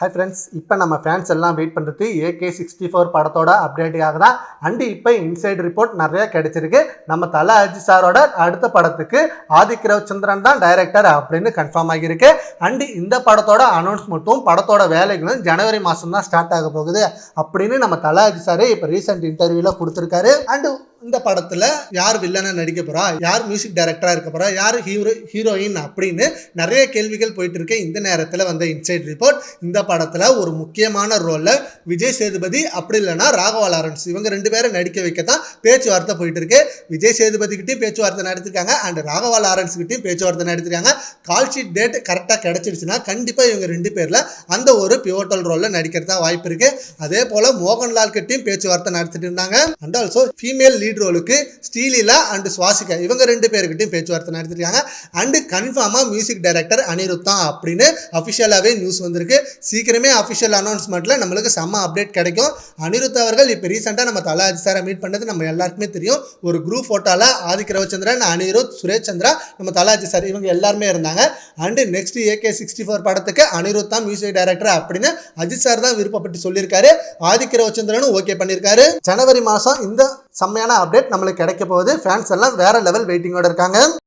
Hi friends, இப்போ நம்ம fans எல்லாம் வெயிட் பண்ணுறது AK64 படத்தோட அப்டேட்டுக்காக தான். அண்டு இப்போ இன்சைட் ரிப்போர்ட் நிறையா கிடைச்சிருக்கு. நம்ம தல அஜித் சாரோட அடுத்த படத்துக்கு ஆதிக் ரவிச்சந்திரன் தான் டைரக்டர் அப்படின்னு கன்ஃபார்ம் ஆகியிருக்கு. அண்டு இந்த படத்தோட அனௌன்ஸ்மெண்ட்டும் படத்தோட வேலைகளும் ஜனவரி மாதம் தான் ஸ்டார்ட் ஆக போகுது அப்படின்னு நம்ம தல அஜித் சார் இப்போ ரீசெண்ட் இன்டர்வியூவில் கொடுத்துருக்காரு. அண்டு இந்த படத்தில் யார் வில்லனை நடிக்க போகிறா, யார் மியூசிக் டைரக்டராக இருக்க போகிறா, யார் ஹீரோயின் அப்படின்னு நிறைய கேள்விகள் போயிட்டு இருக்கு. இந்த நேரத்தில் வந்த இன்சைட் ரிப்போர்ட், இந்த படத்தில் ஒரு முக்கியமான ரோலில் விஜய் சேதுபதி அப்படி இல்லைன்னா ராகவா லாரன்ஸ் இவங்க ரெண்டு பேரும் நடிக்க வைக்க தான் பேச்சுவார்த்தை போயிட்டு இருக்கு. விஜய் சேதுபதி கிட்டையும் பேச்சுவார்த்தை நடத்திருக்காங்க அண்ட் ராகவா லாரன்ஸ் கிட்டையும் பேச்சுவார்த்தை நடத்திருக்காங்க. கால் ஷீட் டேட் கரெக்டாக கிடைச்சிடுச்சுன்னா கண்டிப்பாக இவங்க ரெண்டு பேரில் அந்த ஒரு பிவோட்டல் ரோலில் நடிக்கிறதா வாய்ப்பு இருக்கு. அதே போல் மோகன்லால் கிட்டையும் பேச்சுவார்த்தை நடத்திட்டு இருந்தாங்க. அண்ட் ஆல்சோ ஃபீமேல் லீட் ரோலுக்கு ஸ்ரீலீலா அண்ட் சுவாசிகா இவங்க ரெண்டு பேருக்கிட்டையும் பேச்சுவார்த்தை நடத்திருக்காங்க. அண்டு கன்ஃபார்மாக மியூசிக் டைரக்டர் அனிருத் தான் அப்படின்னு அஃபிஷியலாகவே நியூஸ் வந்திருக்கு. சீக்கிரமே அஃபிஷியல் அனௌன்ஸ்மெண்ட்டில் நம்மளுக்கு செம்ம அப்டேட் கிடைக்கும். அனிருத் அவர்கள் இப்போ ரீசெண்டாக நம்ம தல அஜித் சாரை மீட் பண்ணது நம்ம எல்லாருக்குமே தெரியும். ஒரு குரூப் ஃபோட்டோவில் ஆதிக் ரவிச்சந்திரன், அனிருத், சுரேஷ் சந்திரா, நம்ம தல அஜித் சார் இவங்க எல்லாருமே இருந்தாங்க. அண்டு நெக்ஸ்ட் AK64 படத்துக்கு அனிருத் தான் மியூசிக் டைரக்டர் அப்படின்னு அஜித் சார் தான் விருப்பப்பட்டு சொல்லியிருக்காரு. ஆதிக் ரவிச்சந்திரனும் ஓகே பண்ணியிருக்காரு. ஜனவரி மாதம் இந்த செம்மையான அப்டேட் நம்மளுக்கு கிடைக்க போகுது. ஃபேன்ஸ் எல்லாம் வேற லெவல் வெயிட்டிங்கோட இருக்காங்க.